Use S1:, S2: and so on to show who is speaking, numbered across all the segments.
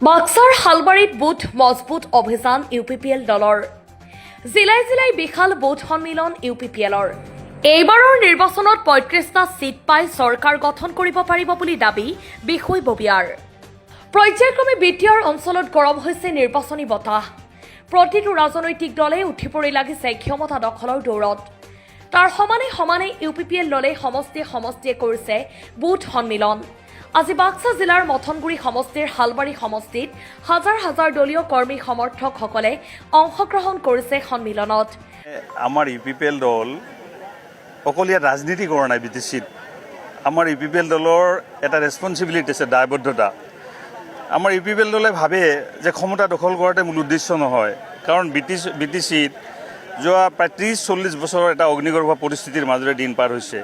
S1: বাক্সাৰ হালবাৰীত বুথ মজবুত অভিযান ইউপিপিএল দলৰ জিলাই জিলাই বিশাল বুথ সন্মিলন ইউপিপিএলৰ এইবাৰৰ নিৰ্বাচনত ৩৫টা সিট পাই চৰকাৰ গঠন কৰিব পাৰিব বুলি দাবী বিষয়ববীয়াৰ পৰ্যায়ক্ৰমে বিটিআৰ অঞ্চলত গৰম হৈছে নিৰ্বাচনী বতাহ প্ৰতিটো ৰাজনৈতিক দলে উঠি পৰি লাগিছে ক্ষমতা দখলৰ দৌৰত তাৰ সমানে সমানে ইউপিপিএল দলে সমষ্টিয়ে কৰিছে বুথ সন্মিলন আজি বাক্সা জিলাৰ মথনগুৰি সমষ্টিৰ হালবাৰী সমষ্টিত হাজাৰ হাজাৰ দলীয় কৰ্মী সমৰ্থকসকলে অংশগ্ৰহণ কৰিছে সন্মিলনত
S2: আমাৰ ইউপিপিএল দল অকলীয়া ৰাজনীতি কৰা নাই বিটিচিত আমাৰ ইউপিপিএল দলৰ এটা ৰেছপন্সিবিলিটি আছে দায়বদ্ধতা আমাৰ ইউপিপিএল দলে ভাবে যে ক্ষমতা দখল কৰাটো মূল উদ্দেশ্য নহয় কাৰণ বিটিচিত যোৱা প্ৰায় ৩০-৪০ বছৰৰ এটা অগ্নিগৰ্ভ পৰিস্থিতিৰ মাজেৰে দিন পাৰ হৈছে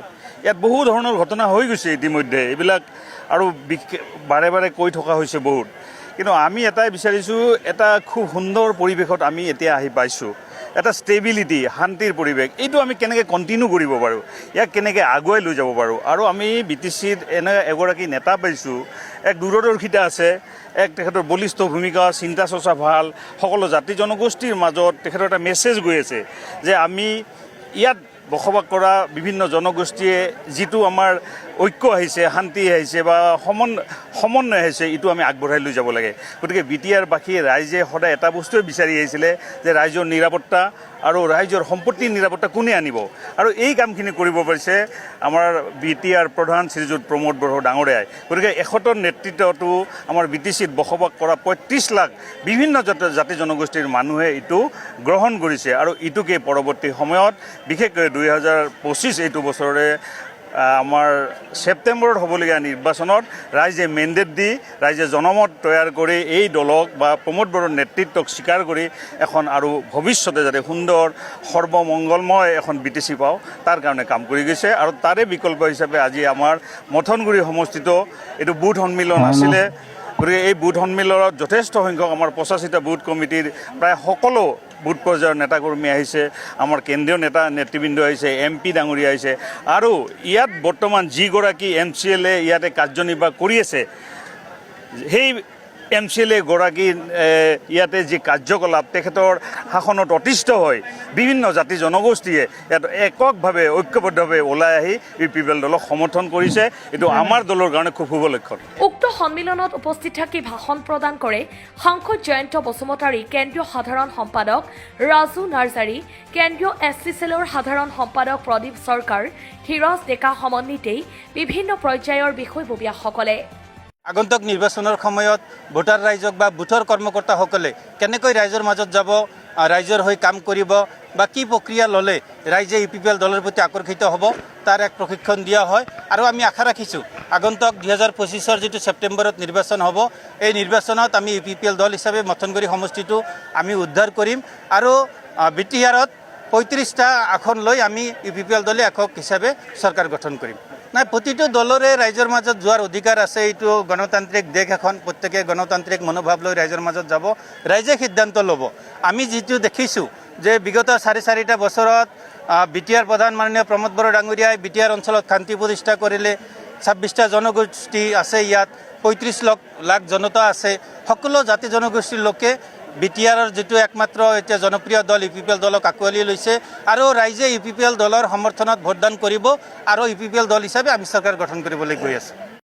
S2: ইয়াত বহু ধৰণৰ ঘটনা হৈ গৈছে ইতিমধ্যে এইবিলাক আৰু বাৰে বাৰে কৈ থকা হৈছে বহুত কিন্তু আমি এটাই বিচাৰিছোঁ এটা খুব সুন্দৰ পৰিৱেশত আমি এতিয়া আহি পাইছোঁ এটা ষ্টেবিলিটি শান্তিৰ পৰিৱেশ এইটো আমি কেনেকৈ কণ্টিনিউ কৰিব পাৰোঁ ইয়াক কেনেকৈ আগুৱাই লৈ যাব পাৰোঁ আৰু আমি বিটিচিত এনে এগৰাকী নেতা পাইছোঁ এক দূৰদৰ্শিতা আছে এক তেখেতৰ বলিষ্ঠ ভূমিকা চিন্তা চৰ্চা ভাল সকলো জাতি জনগোষ্ঠীৰ মাজত তেখেতৰ এটা মেছেজ গৈ আছে যে আমি ইয়াত বসবাস কৰা বিভিন্ন জনগোষ্ঠীয়ে যিটো আমাৰ ঐক্য আহিছে শান্তি আহিছে বা সমন্বয় আহিছে এইটো আমি আগবঢ়াই লৈ যাব লাগে গতিকে বিটিআৰবাসী ৰাইজে সদায় এটা বস্তুৱে বিচাৰি আহিছিলে যে ৰাইজৰ নিৰাপত্তা আৰু ৰাইজৰ সম্পত্তিৰ নিৰাপত্তা কোনে আনিব আৰু এই কামখিনি কৰিব পাৰিছে আমাৰ বিটিআৰ প্ৰধান শ্ৰীযুত প্ৰমোদ বড়ো ডাঙৰীয়াই গতিকে এখেতৰ নেতৃত্বটো আমাৰ বিটিচিত বসবাস কৰা ৩৫ লাখ বিভিন্ন জাতি জনগোষ্ঠীৰ মানুহে এইটো গ্ৰহণ কৰিছে আৰু ইটোকে পৰৱৰ্তী সময়ত বিশেষকৈ ২০২৫ এইটো বছৰৰে আমাৰ ছেপ্টেম্বৰত হ'বলগীয়া নিৰ্বাচনত ৰাইজে মেণ্ডেট দি ৰাইজে জনমত তৈয়াৰ কৰি এই দলক বা প্ৰমোদ বড়োৰ নেতৃত্বক স্বীকাৰ কৰি এখন আৰু ভৱিষ্যতে যাতে সুন্দৰ সৰ্বমংগলময় এখন বিটিচি পাওঁ তাৰ কাৰণে কাম কৰি গৈছে আৰু তাৰে বিকল্প হিচাপে আজি আমাৰ মথনগুৰি সমষ্টিত এইটো বুথ সন্মিলন আছিলে গতিকে এই বুথ সন্মিলনত যথেষ্ট সংখ্যক আমাৰ ৮৫টা বুথ কমিটিৰ প্ৰায় সকলো বুথ পৰ্যায়ৰ নেতাকৰ্মী আহিছে আমাৰ কেন্দ্ৰীয় নেতৃবৃন্দ আহিছে MP ডাঙৰীয়া আহিছে আৰু ইয়াত বৰ্তমান যিগৰাকী MCLA ইয়াতে কাৰ্যনিৰ্বাহ কৰি আছে সেই MCLA গৰাকী ইয়াতে যি কাৰ্যকলাপ তেখেতৰ শাসনত অতিষ্ঠ হয় বিভিন্ন জাতি জনগোষ্ঠীয়ে ইয়াত এককভাৱে ঐক্যবদ্ধভাৱে ওলাই আহি ইউপিপিএল দলক সমৰ্থন কৰিছে এইটো আমাৰ দলৰ কাৰণে খুব শুভ লক্ষণ
S1: উক্ত সন্মিলনত উপস্থিত থাকি ভাষণ প্ৰদান কৰে সাংসদ জয়ন্ত বসুমতাৰী কেন্দ্ৰীয় সাধাৰণ সম্পাদক ৰাজু নাৰ্জাৰী কেন্দ্ৰীয় SC সেলৰ সাধাৰণ সম্পাদক প্ৰদীপ চৰকাৰ ধীৰজ ডেকা সমন্বিতেই বিভিন্ন পৰ্যায়ৰ বিষয়ববীয়াসকলে
S3: আগন্তুক নিৰ্বাচনৰ সময়ত ভোটাৰ ৰাইজক বা বুথৰ কৰ্মকৰ্তাসকলে কেনেকৈ ৰাইজৰ মাজত যাব ৰাইজৰ হৈ কাম কৰিব বা কি প্ৰক্ৰিয়া ল'লে ৰাইজে ইউপিপিএল দলৰ প্ৰতি আকৰ্ষিত হ'ব তাৰ এক প্ৰশিক্ষণ দিয়া হয় আৰু আমি আশা ৰাখিছোঁ আগন্তুক ২০২৫ৰ যিটো ছেপ্টেম্বৰত নিৰ্বাচন হ'ব এই নিৰ্বাচনত আমি ইউপিপিএল দল হিচাপে মথনগুৰি সমষ্টিটো আমি উদ্ধাৰ কৰিম আৰু বিটিআৰত ৩৫টা আসন লৈ আমি ইউপিপিএল দলে একক হিচাপে চৰকাৰ গঠন কৰিম নাই প্ৰতিটো দলৰে ৰাইজৰ মাজত যোৱাৰ অধিকাৰ আছে এইটো গণতান্ত্ৰিক দেশ এখন প্ৰত্যেকে গণতান্ত্ৰিক মনোভাৱ লৈ ৰাইজৰ মাজত যাব ৰাইজে সিদ্ধান্ত ল'ব আমি যিটো দেখিছোঁ যে বিগত ৪.৫টা বছৰত বিটিআৰ প্ৰধান মাননীয় প্ৰমোদ বড়ো ডাঙৰীয়াই বিটিআৰ অঞ্চলত শান্তি প্ৰতিষ্ঠা কৰিলে ২৬টা জনগোষ্ঠী আছে ইয়াত ৩৫ লাখ জনতা আছে সকলো জাতি জনগোষ্ঠীৰ লোকে বিটিআৰৰ যিটো একমাত্ৰ এতিয়া জনপ্ৰিয় দল ইউপিপিএল দলক আঁকোৱালি লৈছে আৰু ৰাইজে ইউপিপিএল দলৰ সমৰ্থনত ভোটদান কৰিব আৰু ইউপিপিএল দল হিচাপে আমি চৰকাৰ গঠন কৰিবলৈ গৈ আছোঁ